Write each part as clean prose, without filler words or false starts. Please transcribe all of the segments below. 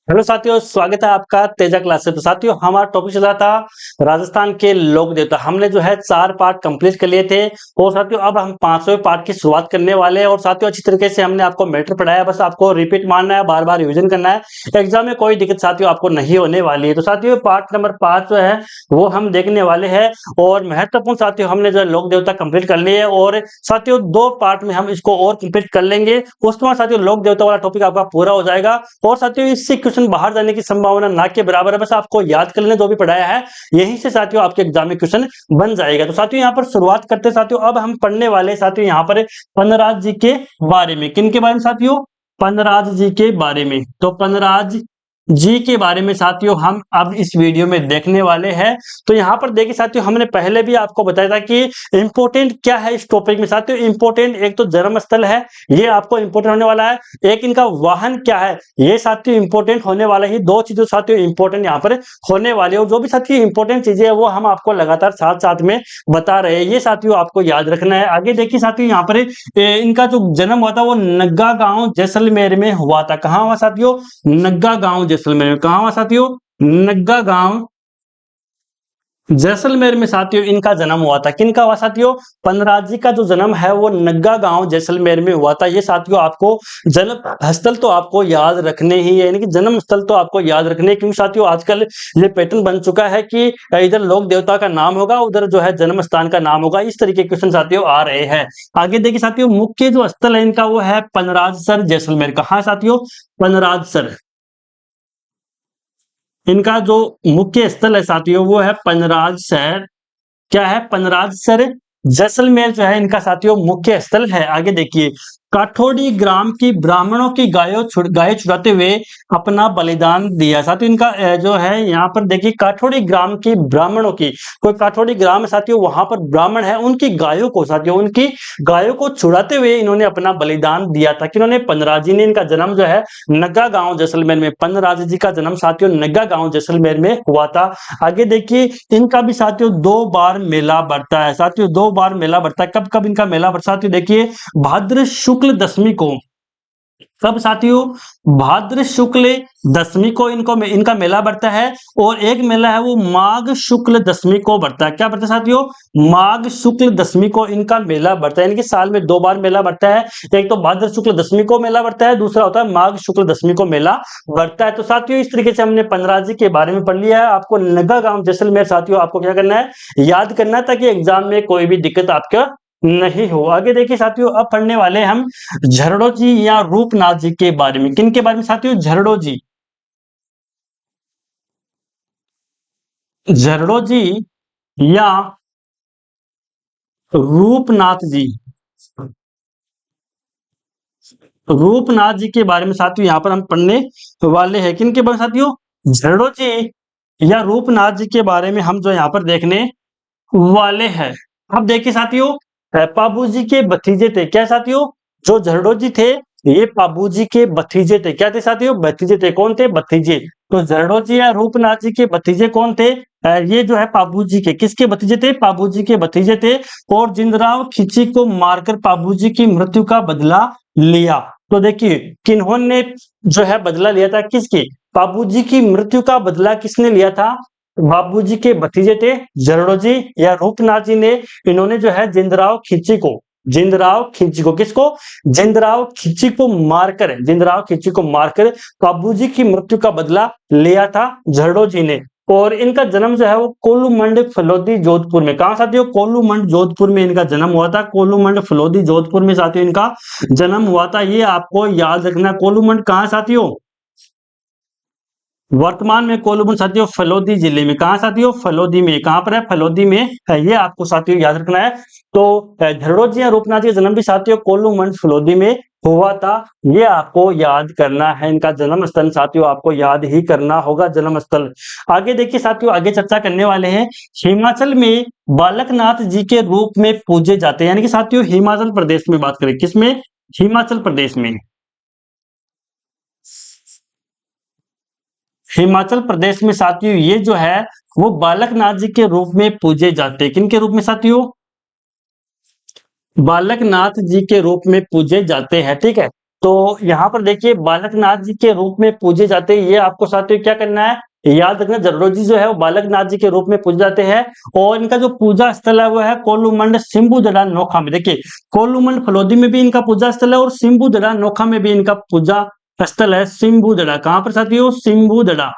Hello साथियों, स्वागत है आपका तेजा क्लास से। तो साथियों, हमारा टॉपिक चल रहा था राजस्थान के लोक देवता। हमने जो है 4 पार्ट कंप्लीट कर लिए थे और साथियों अब हम 5वें पार्ट की शुरुआत करने वाले हैं। और साथियों अच्छी तरीके से हमने आपको मैटर पढ़ाया है, बस आपको रिपीट मारना है, बार बार रिविजन करना है। एग्जाम में कोई दिक्कत साथियों आपको नहीं होने वाली है। तो साथियों पार्ट नंबर 5 जो है वो हम देखने वाले हैं और महत्वपूर्ण साथियों हमने जो है लोक देवता कंप्लीट कर लिए है। और साथियों 2 पार्ट में हम इसको और कंप्लीट कर लेंगे, उसके बाद साथियों लोक देवता वाला टॉपिक आपका पूरा हो जाएगा। और साथियों इससे क्वेश्चन बाहर जाने की संभावना ना के बराबर है, बस आपको याद कर लेना जो भी पढ़ाया है, यहीं से साथियों आपके एग्जाम में क्वेश्चन बन जाएगा। तो साथियों यहाँ पर शुरुआत करते हैं। साथियों अब हम पढ़ने वाले साथियों यहाँ पर पन्नराज जी के बारे में। किन के बारे में साथियों? पन्नराज जी के बारे में। तो पन्नराज जी के बारे में साथियों हम अब इस वीडियो में देखने वाले हैं। तो यहाँ पर देखिए साथियों, हमने पहले भी आपको बताया था कि इंपोर्टेंट क्या है इस टॉपिक में। साथियों इंपोर्टेंट एक तो जन्म स्थल है, ये आपको इंपोर्टेंट होने वाला है। एक इनका वाहन क्या है, ये साथियों इंपोर्टेंट होने वाला है। 2 चीजें साथियों इंपोर्टेंट यहाँ पर होने वाली है। और जो भी साथियों इंपोर्टेंट चीजें है वो हम आपको लगातार साथ साथ में बता रहे हैं, ये साथियों आपको याद रखना है। आगे देखिए साथियों यहाँ पर इनका जो जन्म हुआ था वो नग्गा गांव जैसलमेर में हुआ था। कहाँ हुआ साथियों? नग्गा गांव जैसलमेर में। कहाँ हुआ साथियों? नग्गा गांव जैसलमेर में साथियों इनका जन्म हुआ था। किनका हुआ साथियों? पन्नराज जी का जो जन्म है वो नग्गा गांव जैसलमेर में हुआ था। ये साथियों आपको जन्म स्थल तो आपको याद रखने ही है, यानी कि जन्म स्थल तो आपको याद रखने, क्योंकि साथियों आजकल ये पैटर्न बन चुका है कि इधर लोक देवता का नाम होगा, उधर जो है जन्म स्थान का नाम होगा। इस तरीके के क्वेश्चन साथियों आ रहे हैं। आगे देखिए साथियों, मुख्य जो स्थल है इनका वो है पनराजसर जैसलमेर। कहाँ साथियों? पनराजसर। इनका जो मुख्य स्थल है साथियों वो है पनराजसर। क्या है? पनराजसर जैसलमेर जो है इनका साथियों मुख्य स्थल है। आगे देखिए, काठोड़ी ग्राम की ब्राह्मणों की गाय चुराते हुए अपना बलिदान दिया। साथियों इनका जो है यहाँ पर देखिए, काठोड़ी ग्राम की ब्राह्मणों की, कोई काठोड़ी ग्राम है साथियों, वहां पर ब्राह्मण है, उनकी गायों को साथियों, उनकी गायों को छुड़ाते हुए इन्होंने अपना बलिदान दिया था। किन्होंने? पन्नराज जी ने। इनका जन्म जो है नग्गा गांव जैसलमेर में, पन्नराज जी का जन्म साथियों नग्गा गांव जैसलमेर में हुआ था। आगे देखिए, इनका भी साथियों 2 बार मेला बढ़ता है। साथियों 2 बार मेला बढ़ता है। कब कब इनका मेला बढ़ता है साथियों? देखिए, भाद्र शुक्ल दशमी को। कब साथियों? भाद्र शुक्ल दशमी को इनका मेला बढ़ता है। और एक मेला है वो माघ शुक्ल दशमी को बढ़ता है। क्या बढ़ता है साथियों? माघ शुक्ल दशमी को इनका मेला बढ़ता है, यानी कि साल में 2 बार मेला बढ़ता है। एक तो भाद्र शुक्ल दशमी को मेला बढ़ता है, दूसरा होता है माघ शुक्ल दशमी को मेला बढ़ता है। तो साथियों इस तरीके से हमने पन्नराज जी के बारे में पढ़ लिया है। आपको नग्गा गांव जैसलमेर साथियों आपको क्या करना है? याद करना है, ताकि एग्जाम में कोई भी दिक्कत आपका नहीं हो। आगे देखिए साथियों, अब पढ़ने वाले हम झरड़ो जी या रूपनाथ जी के बारे में। किन के बारे में साथियों? झरड़ो जी। झरड़ो जी या रूपनाथ जी। रूपनाथ जी के बारे में साथियों यहाँ पर हम पढ़ने वाले हैं। किन के बारे में साथियों? झरड़ो जी या रूपनाथ जी के बारे में हम जो यहाँ पर देखने वाले हैं। अब देखिए साथियों, पाबू जी के भतीजे थे। क्या साथियों? जो झरड़ो जी थे ये पाबू जी के भतीजे थे। क्या थे साथियों? भतीजे थे। कौन थे? भतीजे। तो झरड़ो जी या रूपनाथ जी के भतीजे कौन थे? ये जो है पाबू जी के, किसके भतीजे थे? पाबू जी के भतीजे थे। और जिंदराव खिची को मारकर पाबू जी की मृत्यु का बदला लिया। तो देखिए, किन्होंने जो है बदला लिया था? किसकी? पाबू जी की मृत्यु का बदला किसने लिया था? बाबूजी के भतीजे थे झरड़ो जी या रूपनाथ जी ने। इन्होंने जो है किसको? जिंदराव खिची को मारकर बाबूजी की मृत्यु का बदला लिया था झरड़ो जी ने। और इनका जन्म जो है वो कोलूमंड फलोदी जोधपुर में। कहा साथियों? कोलूमंड जोधपुर में इनका जन्म हुआ था। कोलूमंड फलोदी जोधपुर में साथियों इनका जन्म हुआ था। ये आपको याद रखना। कोलूमंड कहाँ साथियों? वर्तमान में कोल्लू साथियों फलोदी जिले में। कहा साथियों? फलोदी में। कहां पर है? फलोदी में है। ये आपको साथियों याद रखना है। तो झरड़ो जी या रूपनाथ जी का जन्म भी साथियों कोल्लू मंड फलोदी में हुआ था। ये आपको याद करना है। इनका जन्म स्थल साथियों आपको याद ही करना होगा, जन्म स्थल। आगे देखिए साथियों, आगे चर्चा करने वाले हैं। हिमाचल में बालकनाथ जी के रूप में पूजे जाते हैं, यानी कि साथियों हिमाचल प्रदेश में बात करें। किसमें? हिमाचल प्रदेश में। हिमाचल प्रदेश में साथियों ये जो है वो बालकनाथ जी के रूप में पूजे जाते हैं। किन के रूप में साथियों? बालकनाथ जी के रूप में पूजे जाते हैं। ठीक है। तो यहाँ पर देखिए बालकनाथ जी के रूप में पूजे जाते हैं, ये आपको साथियों क्या करना है, याद रखना। जलोढ़ जी जो है वो बालकनाथ जी के रूप में पूजे जाते हैं और इनका जो पूजा स्थल है वो है कोलूमंड सिम्बूदड़ा नोखा में। देखिए कोलूमंड फलोदी में भी इनका पूजा स्थल है और सिम्बूदड़ा नोखा में भी इनका पूजा स्थल है। सिम्बूदड़ा कहाँ पर साथियों, सिम्बूदड़ा,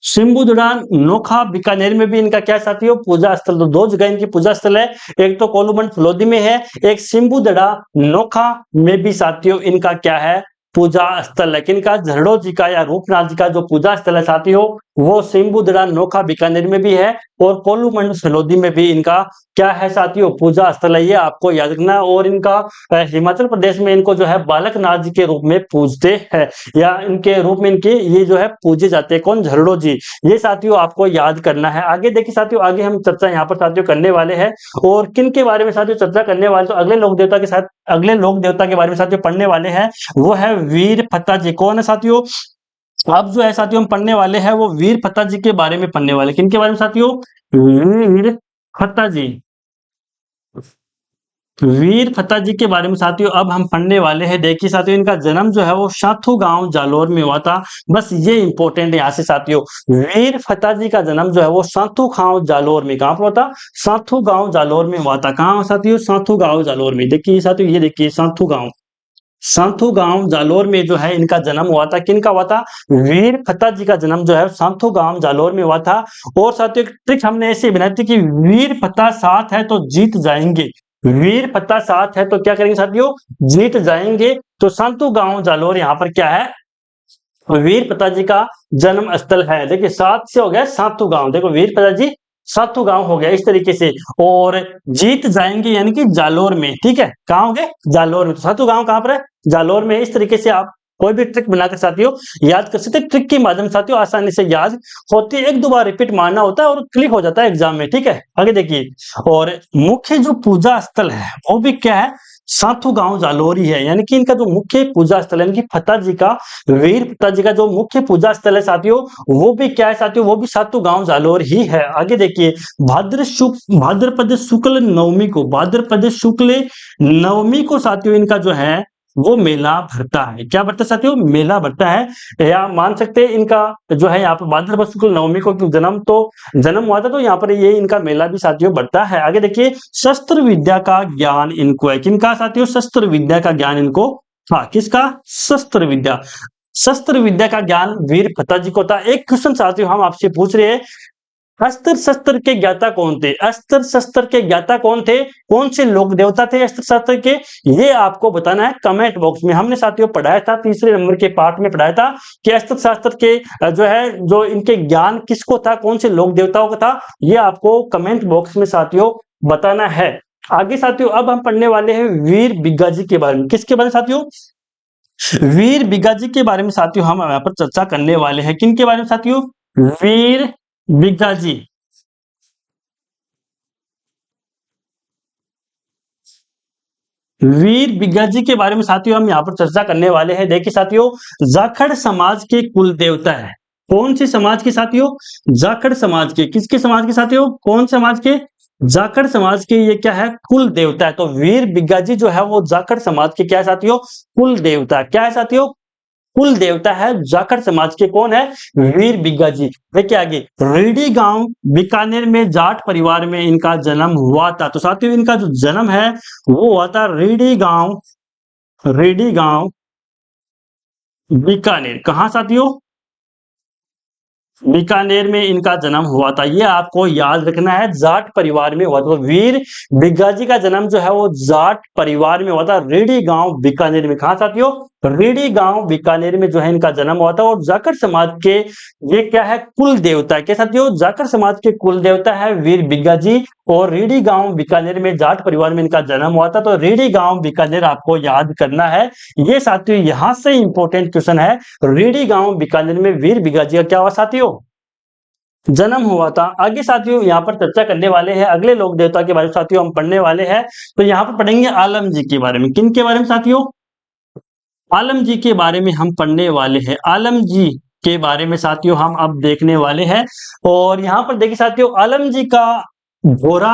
सिम्बूदड़ा नोखा बीकानेर में भी इनका क्या साथियों पूजा स्थल। तो दो जगह इनकी पूजा स्थल है, एक तो कोलूमंड फलोदी में है, एक सिम्बूदड़ा नोखा में भी साथियों इनका क्या है पूजा स्थल है। किनका, झरड़ो जी का या रूपनाथ जी का जो पूजा स्थल है साथियों वो सिम्बूदड़ा नोखा बीकानेर में भी है और कोलूमंड फलोदी में भी इनका क्या है साथियों पूजा स्थल है, ये आपको याद रखना। और इनका हिमाचल प्रदेश में इनको जो है बालकनाथ जी के रूप में पूजते हैं या इनके रूप में इनके ये जो है पूजे जाते हैं। कौन, झरड़ो जी, ये साथियों आपको याद करना है। आगे देखिए साथियों, आगे हम चर्चा यहाँ पर साथियों करने वाले हैं और किन के बारे में साथियों चर्चा करने वाले, तो अगले लोक देवता के साथ अगले लोक देवता के बारे में साथियों पढ़ने वाले हैं, वो है वीर फत्ता जी। कौन है साथियों, अब जो है साथियों हम पढ़ने वाले हैं वो वीर फत्ता जी के बारे में पढ़ने वाले। किन के बारे में साथियों, वीर फत्ता जी, वीर फत्ता जी के बारे में साथियों अब हम पढ़ने वाले हैं। देखिए साथियों इनका जन्म जो है वो साथू गांव जालोर में हुआ था, बस ये इंपॉर्टेंट है यहाँ से साथियों। वीर फत्ता जी का जन्म जो है वो साथू गांव जालोर में, कहाँ पर हुआ था, साथू गांव जालोर में हुआ था। कहाँ साथियों, साथू गांव जालोर में। देखिए साथियों ये देखिए साथू गांव, सांथू गांव जालोर में जो है इनका जन्म हुआ था। किनका हुआ था, वीर फत्ता जी का जन्म जो है सांथू गांव जालोर में हुआ था। और साथियों एक ट्रिक हमने ऐसे बनाई थी कि वीर फत्ता साथ है तो जीत जाएंगे, वीर फत्ता साथ है तो क्या करेंगे साथियों, जीत जाएंगे। तो सांथू गांव जालोर यहाँ पर क्या है, वीर फत्ता जी का जन्म स्थल है। देखिए सात से हो गया सातू गांव, देखो वीर फत्ता जी सातू गांव हो गया इस तरीके से। और जीत जाएंगे यानी कि जालोर में, ठीक है, कहाँ हो गए, जालोर में। तो सातू गांव कहाँ पर है, जालोर में। इस तरीके से आप कोई भी ट्रिक बनाकर साथियों याद कर सकते हैं। ट्रिक के माध्यम साथियों आसानी से याद होती है, एक दो बार रिपीट मारना होता है और क्लिक हो जाता है एग्जाम में, ठीक है। आगे देखिए, और मुख्य जो पूजा स्थल है वो भी क्या है, साथू गांव जालोर ही है। यानी कि इनका जो मुख्य पूजा स्थल है, इनकी फत्ता जी का, वीर फत्ता जी का जो मुख्य पूजा स्थल है साथियों वो भी क्या है साथियों, वो भी सातू गांव जालोर ही है। आगे देखिए, भाद्रपद शुक्ल नवमी को, भाद्रपद शुक्ल नवमी को साथियों इनका जो है वो मेला भरता है। क्या भरता है साथियों, मेला भरता है। या मान सकते हैं इनका जो है यहाँ पर भाद्रपद शुक्ल नवमी को जन्म हुआ था तो यहाँ पर ये इनका मेला भी साथियों बढ़ता है। आगे देखिए, शस्त्र विद्या का ज्ञान इनको है। किनका साथियों, शस्त्र विद्या का ज्ञान इनको, हाँ किसका, शस्त्र विद्या, शस्त्र विद्या का ज्ञान वीर फत्ता जी को था। एक क्वेश्चन साथियों हम आपसे पूछ रहे हैं, अस्त्र शस्त्र के ज्ञाता कौन थे, अस्त्र शस्त्र के ज्ञाता कौन थे, कौन से लोक देवता थे अस्त्र शस्त्र के, ये आपको बताना है कमेंट बॉक्स में। हमने साथियों पढ़ाया था तीसरे नंबर के पार्ट में पढ़ाया था कि अस्त्र शास्त्र के जो है जो इनके ज्ञान किसको था, कौन से लोक देवताओं को था, ये आपको कमेंट बॉक्स में साथियों बताना है। आगे साथियों अब हम पढ़ने वाले हैं वीर बिग्गा जी के बारे में। किसके बारे में साथियों, वीर बिग्गा जी के बारे में साथियों हम यहाँ पर चर्चा करने वाले हैं। किन के बारे में साथियों, वीर बिग्गा जी, वीर बिग्गा जी के बारे में साथियों हम यहाँ पर चर्चा करने वाले हैं। देखिए साथियों, जाखड़ समाज के कुल देवता है। कौन से समाज के साथियों, जाखड़ समाज के, किसके समाज के साथियों, कौन समाज के, जाखड़ समाज के ये क्या है, कुल देवता है। तो वीर बिग्गा जी जो है वो जाखड़ समाज के क्या है साथियों, कुल देवता, क्या है साथियों, कुल देवता है जाखड़ समाज के। कौन है, वीर बिग्गा जी। देखिए आगे, रेडी गांव बीकानेर में जाट परिवार में इनका जन्म हुआ था। तो साथियों इनका जो जन्म है वो हुआ था रेडी गांव, रेडी गांव बीकानेर। कहां साथियों, बीकानेर में इनका जन्म हुआ था। ये आपको याद रखना है, जाट परिवार में हुआ था। तो वीर बिग्गा जी का जन्म जो है वो जाट परिवार में हुआ था, रेडी गांव बीकानेर में। कहा साथियों, रेडी गांव बीकानेर में जो है इनका जन्म हुआ था। और जाखड़ समाज के ये क्या है, कुल देवता है। क्या साथियों, जाखड़ समाज के कुल देवता है वीर बिग्गा जी। और रेडी गांव बीकानेर में जाट परिवार में इनका जन्म हुआ था। तो रेडी गांव बीकानेर आपको याद करना है। ये साथियों यहां से इंपॉर्टेंट क्वेश्चन है, रेडी गांव बीकानेर में वीर बिग्गा जी का क्या हुआ साथियों, जन्म हुआ था। आगे साथियों यहाँ पर चर्चा करने वाले हैं अगले लोक देवता के बारे में साथियों हम पढ़ने वाले हैं। तो यहाँ पर पढ़ेंगे आलम जी के बारे में। किन के बारे में साथियों, आलम जी के बारे में हम पढ़ने वाले हैं। आलम जी के बारे में साथियों हम अब देखने वाले हैं। और यहाँ पर देखिए साथियों, आलम जी का भोरा,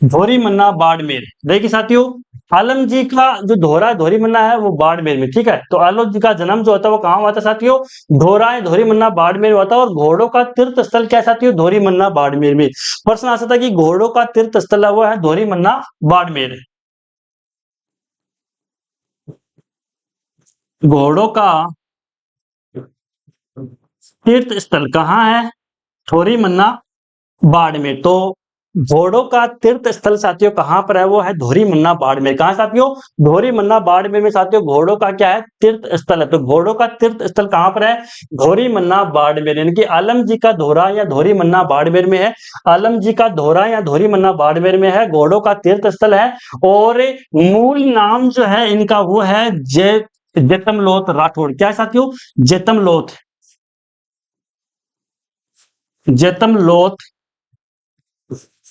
भोरी मन्ना बाड़मेर। देखिए साथियों, आलम जी का जो धोरा धोरी मन्ना है वो बाड़मेर में, ठीक है। तो आलम जी का जन्म जो होता है वो कहाँ हुआ था साथियों? धोरा या धोरी मन्ना बाड़मेर में हुआ था। और घोड़ों का तीर्थ स्थल क्या है साथियों? धोरी मन्ना बाड़मेर में। प्रश्न आ सकता है कि घोड़ों का तीर्थ स्थल हुआ है धोरी मन्ना बाड़मेर। घोड़ों का तीर्थ स्थल कहाँ है? धोरी मन्ना बाड़मेर। तो घोड़ों का तीर्थ स्थल साथियों कहाँ पर है? वो है धोरी मन्ना बाड़मेर। कहाँ साथियों? धोरी मन्ना बाड़मेर में साथियों घोड़ों का क्या है? तीर्थ स्थल है। तो घोड़ों का तीर्थ स्थल कहाँ पर है? धोरी मन्ना बाड़मेर। यानी कि आलम जी का धोरा या धोरी मन्ना बाड़मेर में है। आलम जी का धोरा या धोरी मन्ना बाड़मेर में है, घोड़ों का तीर्थ स्थल है। और मूल नाम जो है इनका वो है जेतमलोत राठौड़। क्या है साथियों? जेतमलोत, जेतमलोत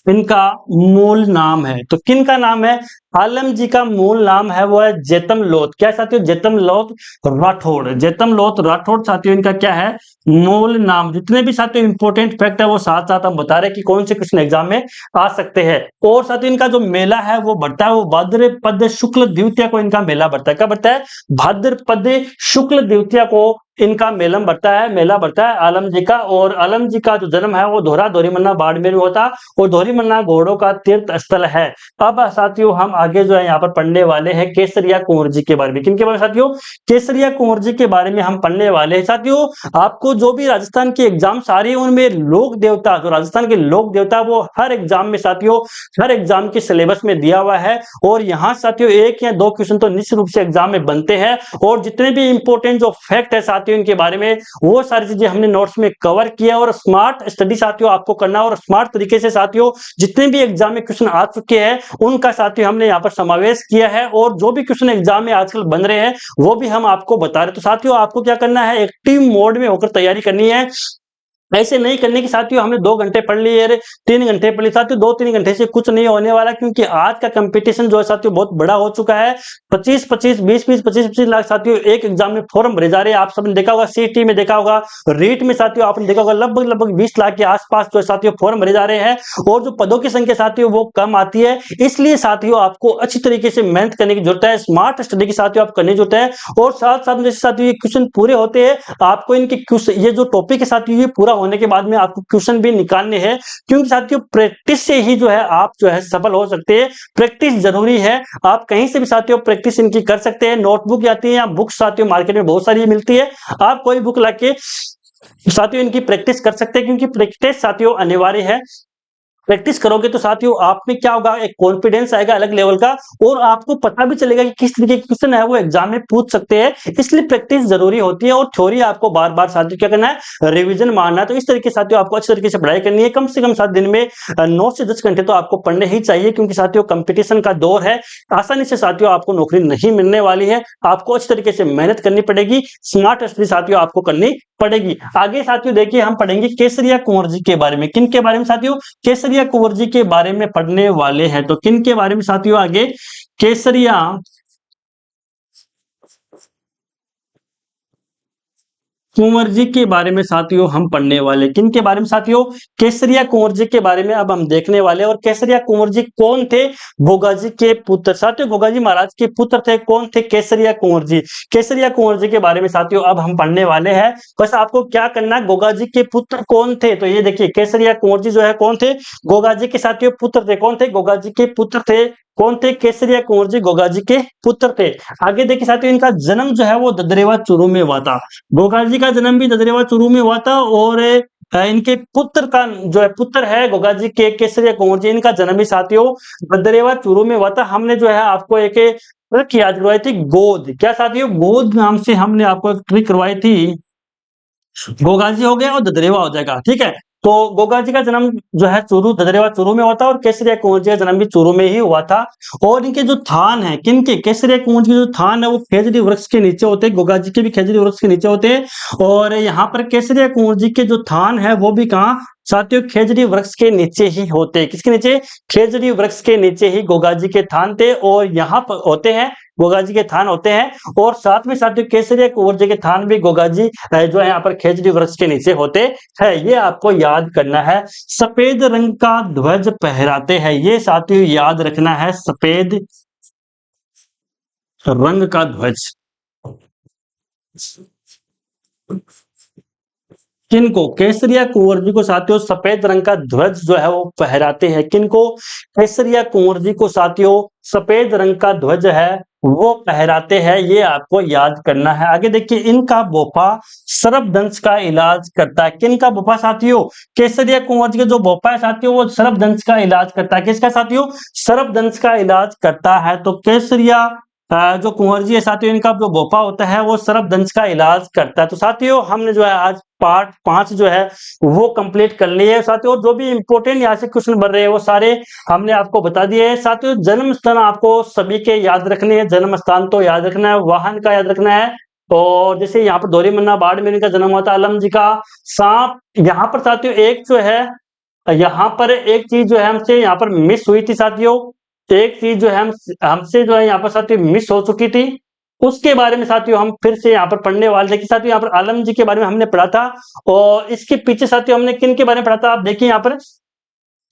इनका मूल नाम है। तो किन का नाम है? आलम जी का मूल नाम है वो है जेतमलोत। क्या है साथियों? जेतमलोत राठौड़। जेतमलोत राठौड़ साथियों इनका क्या है? मूल नाम। जितने भी साथियों इंपॉर्टेंट फैक्ट है वो साथ साथ हम बता रहे हैं कि कौन से क्वेश्चन एग्जाम में आ सकते हैं। और साथियों इनका जो मेला है वो बढ़ता है, वो भाद्रपद शुक्ल द्वितीया को इनका मेला बढ़ता है। क्या बढ़ता है? भाद्रपद शुक्ल द्वितीया को इनका मेलम बढ़ता है, मेला बढ़ता है आलम जी का। और आलम जी का जो जन्म है वो धोरा धोरी मन्ना बाड़मेर में होता। और धोरी मन्ना घोड़ों का तीर्थ स्थल है। अब साथियों हम आगे जो है यहाँ पर पढ़ने वाले हैं केसरिया कुंवर जी के बारे में। किन के बारे में साथियों? केसरिया कुंवर जी के बारे में हम पढ़ने वाले हैं। साथियों आपको जो भी राजस्थान के एग्जाम सारे उनमें लोक देवता, जो राजस्थान के लोक देवता वो हर एग्जाम में साथियों, हर एग्जाम के सिलेबस में दिया हुआ है। और यहाँ साथियों एक या दो क्वेश्चन तो निश्चित रूप से एग्जाम में बनते हैं। और जितने भी इंपॉर्टेंट जो फैक्ट है साथियों इनके बारे में, वो सारी चीजें हमने नोट्स में कवर किया। और स्मार्ट स्टडी साथियों आपको करना, और स्मार्ट तरीके से साथियों जितने भी एग्जाम में क्वेश्चन आ चुके हैं उनका साथियों हमने यहाँ पर समावेश किया है। और जो भी क्वेश्चन एग्जाम में आजकल बन रहे हैं वो भी हम आपको बता रहे हैं। तो साथियों आपको क्या करना है? एक्टिव मोड में होकर तैयारी करनी है। ऐसे नहीं करने की साथियों हमने 2 घंटे पढ़ लिए, 3 घंटे पढ़ लिए साथियों, 2-3 घंटे से कुछ नहीं होने वाला। क्योंकि आज का कंपटीशन जो है साथियों बहुत बड़ा हो चुका है। 25-25, 20-20, 25-25 लाख साथियों एक एग्जाम में फॉर्म भरे जा रहे हैं। आप सबने देखा होगा, सीटी में देखा होगा, रीट में साथियों आपने देखा होगा, लगभग 20 लाख के आसपास जो साथियों फॉर्म भरे जा रहे हैं। और जो पदों की संख्या साथियों वो कम आती है। इसलिए साथियों आपको अच्छी तरीके से मेहनत करने की जरूरत है, स्मार्ट स्टडी की साथियों आप करने की जरूरत है। और साथ साथ जैसे साथियों ये क्वेश्चन पूरे होते हैं, आपको इनके क्वेश्चन, ये जो टॉपिक है साथियों ये पूरा होने के बाद में आपको क्वेश्चन भी निकालने हैं। क्योंकि साथियों प्रैक्टिस से ही जो है आप जो है सफल हो सकते हैं। प्रैक्टिस जरूरी है। आप कहीं से भी साथियों प्रैक्टिस इनकी कर सकते हैं। नोटबुक आती है या बुक्स साथियों मार्केट में बहुत सारी मिलती है, आप कोई बुक लाके साथियों इनकी प्रैक्टिस कर सकते हैं। क्योंकि प्रैक्टिस साथियों अनिवार्य है। प्रैक्टिस करोगे तो साथियों आप में क्या होगा? एक कॉन्फिडेंस आएगा अलग लेवल का। और आपको पता भी चलेगा कि किस तरीके के क्वेश्चन है वो एग्जाम में पूछ सकते हैं। इसलिए प्रैक्टिस जरूरी होती है। और थ्योरी आपको बार बार साथियों क्या करना है? रिवीजन मारना है। तो इस तरीके साथियों आपको अच्छी तरीके से पढ़ाई करनी है। कम से कम 7 दिन में 9 से 10 घंटे तो आपको पढ़ने ही चाहिए। क्योंकि साथियों कंपटीशन का दौर है, आसानी से साथियों आपको नौकरी नहीं मिलने वाली है। आपको अच्छी तरीके से मेहनत करनी पड़ेगी, स्मार्ट स्टडी साथियों आपको करनी पड़ेगी। आगे साथियों देखिए हम पढ़ेंगे केसरिया कुंवर जी के बारे में। किन के बारे में साथियों? केसरिया कुंवर जी के बारे में पढ़ने वाले हैं। तो किन के बारे में साथियों? आगे केसरिया कुंवर जी के बारे में साथियों हम पढ़ने वाले। किन के बारे में साथियों? केसरिया कुंवर जी के बारे में अब हम देखने वाले। और केसरिया कुंवर जी कौन थे? गोगाजी के पुत्र। साथियों गोगाजी महाराज के पुत्र थे। कौन थे? केसरिया कुंवर जी। केसरिया कुंवर जी के बारे में साथियों अब हम पढ़ने वाले हैं। बस आपको क्या करना है? गोगाजी के पुत्र कौन थे? तो ये देखिए केसरिया कुंवर जी जो है कौन थे? गोगाजी के साथियों पुत्र थे। कौन थे? गोगाजी के पुत्र थे। कौन थे? केसरिया कुंवर जी गोगाजी के पुत्र थे। आगे देखिए साथियों इनका जन्म जो है वो ददरेवा चूरू में हुआ था। गोगाल जी का जन्म भी ददरेवा चूरू में हुआ था। और इनके पुत्र का जो है पुत्र है गोगा जी के केसरिया कुंवर जी, इनका जन्म भी साथियों ददरेवा चूरू में हुआ था। हमने जो है आपको एक ट्रिक याद करवाई थी, गोद। क्या साथियों? गोद नाम से हमने आपको एक ट्रिक करवाई थी। गोगाजी हो गया और ददरेवा हो जाएगा, ठीक है। तो गोगाजी का जन्म जो है चूरू, ददरेवा चूरू में हुआ था। और केसरिया कुंवर जी का जन्म भी चूरू में ही हुआ था। और इनके जो थान है, किनके? केसरिया कुंवर जी के जो थान है वो खेजड़ी वृक्ष के नीचे होते हैं। गोगाजी के भी खेजड़ी वृक्ष के नीचे होते हैं। और यहाँ पर केसरिया कुंवर जी के जो थान है वो भी कहाँ साथियों? खेजड़ी वृक्ष के नीचे ही होते हैं। किसके नीचे? खेजड़ी वृक्ष के नीचे ही गोगाजी के थान थे। और यहाँ पर होते हैं गोगाजी के थान होते हैं। और साथ में साथियों केसरिया कुंवर जी के थान भी गोगाजी जो है यहाँ पर खेजड़ी वृक्ष के नीचे होते हैं। ये आपको याद करना है। सफेद रंग का ध्वज फहराते हैं, ये साथियों याद रखना है। सफेद रंग का ध्वज किनको? केसरिया कुंवर जी को साथियों सफेद रंग का ध्वज जो है वो फहराते हैं। किनको? केसरिया कुंवर जी को साथियों सफेद रंग का ध्वज है वो फहराते हैं, ये आपको याद करना है। आगे देखिए, इनका बोफा सर्पदंश का इलाज करता है। किनका बोफा साथियों? केसरिया कुंवर जी का जो बोफा है साथियों वो सर्पदंश का इलाज करता है। किसका साथियों? सर्पदंश का इलाज करता है। तो केसरिया जो कुंवर जी है साथियों, इनका जो बोफा होता है वो सर्पदंश का इलाज करता है। तो साथियों हमने जो है आज पार्ट 5 जो है वो कंप्लीट कर लिए है साथियों। जो भी इंपॉर्टेंट यहाँ से क्वेश्चन बन रहे हैं वो सारे हमने आपको बता दिए हैं साथियों। जन्म स्थान आपको सभी के याद रखने हैं। जन्म स्थान तो याद रखना है, वाहन का याद रखना है। और जैसे यहाँ पर दोरी मन्ना बाड़मेर का जन्म हुआ था, आलम जी का सांप। यहाँ पर साथियों एक जो है, यहाँ पर एक चीज जो है हमसे यहाँ पर मिस हुई थी साथियों। एक चीज जो है हमसे जो है यहाँ पर साथियों मिस हो चुकी थी, उसके बारे में साथियों हम फिर से यहाँ पर पढ़ने वाले थे कि साथियों यहाँ पर आलम जी के बारे में हमने पढ़ा था। और इसके पीछे साथियों हमने किन के बारे में पढ़ा था, आप देखिए यहाँ पर।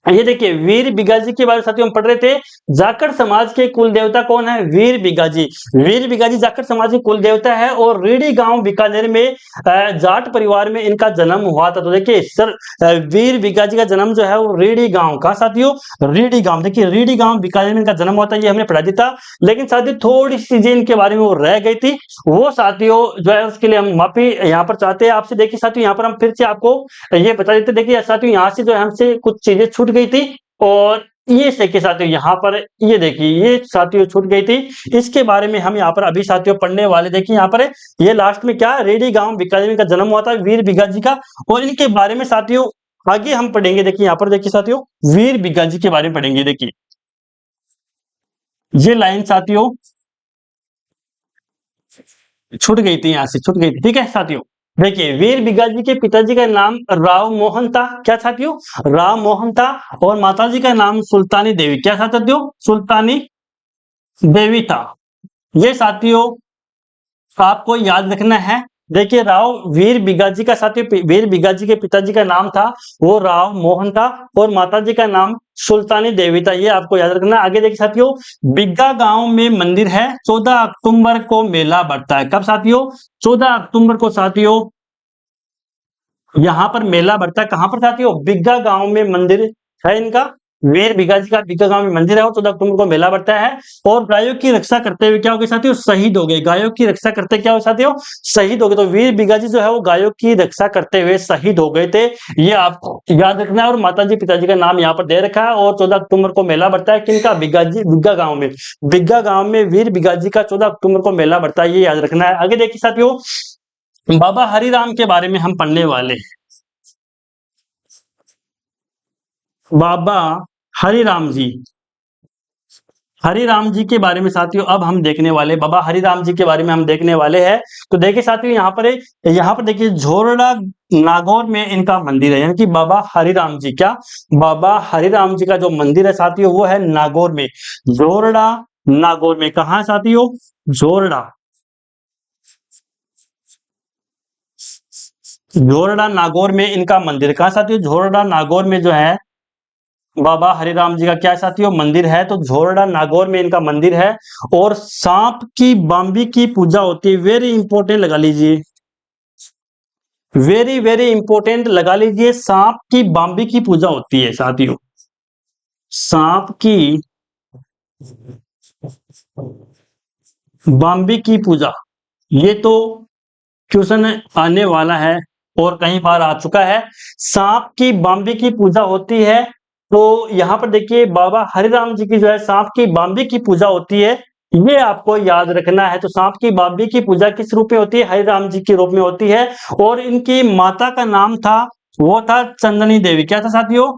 ये देखिए वीर बिगाजी के बारे में साथियों हम पढ़ रहे थे। जाखड़ समाज के कुल देवता कौन है? वीर बिगाजी। वीर बिगाजी जाखड़ समाज के कुल देवता है और रीडी गांव बीकानेर में जाट परिवार में इनका जन्म हुआ था। तो देखिए सर, वीर बिगाजी का जन्म जो है वो रीडी गांव का साथियों, रीडी गांव। देखिए रीडी गांव बीकानेर में इनका जन्म हुआ था, ये हमने पढ़ा दिया था। लेकिन साथियों थोड़ी सी चीजें इनके बारे में वो रह गई थी, वो साथियों जो है उसके लिए हम माफी यहाँ पर चाहते हैं आपसे। देखिए साथियों यहाँ पर हम फिर से आपको ये बता देते। देखिए साथियों यहाँ से जो है हमसे कुछ चीजें छूट गई थी, और ये देखिए साथियों यहाँ पर ये देखिए ये साथियों छूट गई थी, इसके बारे में हम यहाँ पर अभी साथियों पढ़ने वाले। देखिए यहाँ पर ये लास्ट में क्या, रेडी गांव बीकानेर का जन्म हुआ था वीर बिगाजी का, और इनके बारे में साथियों आगे हम पढ़ेंगे। देखिए यहाँ पर देखिए साथियों वीर बिगाजी के बारे में पढ़ेंगे। देखिए ये लाइन साथियों छूट गई थी, यहाँ से छूट गई थी, ठीक है साथियों। देखिए वीर बिगाजी के पिताजी का नाम राव मोहन था। क्या साथियों? राव मोहन था। और माताजी का नाम सुल्तानी देवी। क्या था साथियों? सुल्तानी देवी था। ये साथियों आपको याद रखना है। देखिए राव वीर बिगाजी का साथियों, वीर बिगाजी के पिताजी का नाम था वो राव मोहन था, और माताजी का नाम सुल्तानी देवी था, ये आपको याद रखना है। आगे देखिए साथियों, बिग्गा गांव में मंदिर है, 14 अक्टूबर को मेला बढ़ता है। कब साथियों? 14 अक्टूबर को साथियों यहाँ पर मेला बढ़ता है। कहां पर साथियों? बिग्गा गांव में मंदिर है इनका, वीर बिगाजी का बिग्गा गांव में मंदिर है, और 14 अक्टूबर को मेला बढ़ता है। और गायों की रक्षा करते हुए क्या हो गए साथियों? शहीद हो गए। गायों की रक्षा करते क्या हो साथियों? शहीद हो गए। तो वीर बिगाजी जो है वो गायों की रक्षा करते हुए शहीद हो गए थे, ये आपको याद रखना है। और माताजी पिताजी का नाम यहाँ पर दे रखा है। और 14 अक्टूबर को मेला बढ़ता है किनका? बिगाजी, बिग्गा गांव में। बिग्गा गांव में वीर बिगाजी का 14 अक्टूबर को मेला बढ़ता है, ये याद रखना है। आगे देखिए साथियों, बाबा हरिराम के बारे में हम पढ़ने वाले हैं। बाबा हरिराम जी, हरिराम जी के बारे में साथियों अब हम देखने वाले, बाबा हरिराम जी के बारे में हम देखने वाले हैं। तो देखिए साथियों यहाँ पर देखिए झोरड़ा नागौर में इनका मंदिर है, यानी कि बाबा हरिराम जी, क्या बाबा हरिराम जी का जो मंदिर है साथियों वो है नागौर में, झोरड़ा नागौर में। कहा है साथियों? झोरड़ा, झोरड़ा नागौर में इनका मंदिर। कहा साथियों? झोरड़ा नागौर में जो है बाबा हरिराम जी का क्या साथियों मंदिर है, तो झोरड़ा नागौर में इनका मंदिर है। और सांप की बाम्बी की पूजा होती है, वेरी इंपॉर्टेंट लगा लीजिए, वेरी वेरी इंपॉर्टेंट लगा लीजिए, सांप की बाम्बी की पूजा होती है साथियों, सांप की बाम्बी की पूजा। ये तो क्वेश्चन आने वाला है और कई बार आ चुका है। सांप की बाम्बी की पूजा होती है, तो यहाँ पर देखिए बाबा हरिराम जी की जो है सांप की बाम्बी की पूजा होती है, ये आपको याद रखना है। तो सांप की बाम्बी की पूजा किस रूप में होती है? हरिराम जी के रूप में होती है। और इनकी माता का नाम था वो था चंदनी देवी। क्या था साथियों?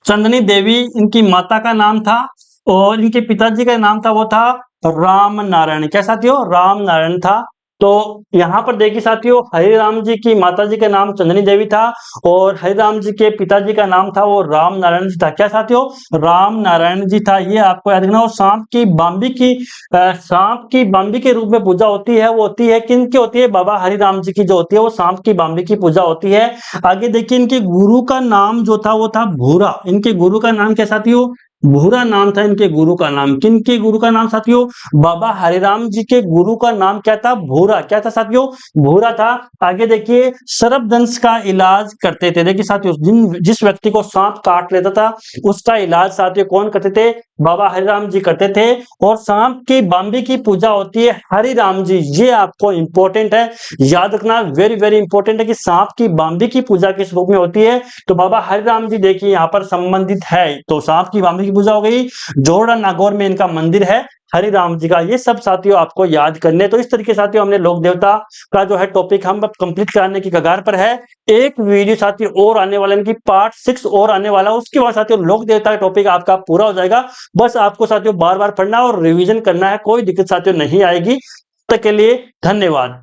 चंदनी देवी इनकी माता का नाम था। और इनके पिताजी का नाम था वो था राम नारायण। क्या साथियों? राम नारायण था। तो यहाँ पर देखिए साथियों, हरिराम जी की माता जी का नाम चंदनी देवी था, और हरिराम जी के पिताजी का नाम था वो राम नारायण जी था। क्या साथियों? राम नारायण जी था, ये आपको याद रखना। और सांप की बाम्बी की सांप की बाम्बी के रूप में पूजा होती है, वो होती है किन की होती है? बाबा हरिराम जी की जो होती है वो सांप की बाम्बी की पूजा होती है। आगे देखिए इनके गुरु का नाम जो था वो था भूरा। इनके गुरु का नाम क्या साथियों? भूरा नाम था इनके गुरु का नाम। किनके गुरु का नाम साथियों? बाबा हरिराम जी के गुरु का नाम क्या था? भूरा। क्या था साथियों? भूरा था। आगे देखिए, सर्पदंश का इलाज करते थे। देखिए साथियों, जिस व्यक्ति को सांप काट लेता था उसका इलाज साथियों कौन करते थे? बाबा हरिराम जी करते थे। और सांप की बाम्बी की पूजा होती है हरिराम जी। ये आपको इंपॉर्टेंट है, याद रखना, वेरी वेरी इंपॉर्टेंट है कि सांप की बाम्बी की पूजा किस रूप में होती है? तो बाबा हरिराम जी देखिए यहाँ पर संबंधित है। तो सांप की बाम्बी की पूजा हो गई। जोड़ा नागौर में इनका मंदिर है हरिराम जी का। ये सब साथियों आपको याद करने। तो इस तरीके साथियों हमने लोक देवता का जो है टॉपिक हम अब कंप्लीट कराने की कगार पर है। एक वीडियो साथियों और आने वाला, इनकी पार्ट 6 और आने वाला, उसके बाद साथियों लोक देवता का टॉपिक आपका पूरा हो जाएगा। बस आपको साथियों बार बार पढ़ना और रिवीजन करना है, कोई दिक्कत साथियों नहीं आएगी। तब तक के लिए धन्यवाद।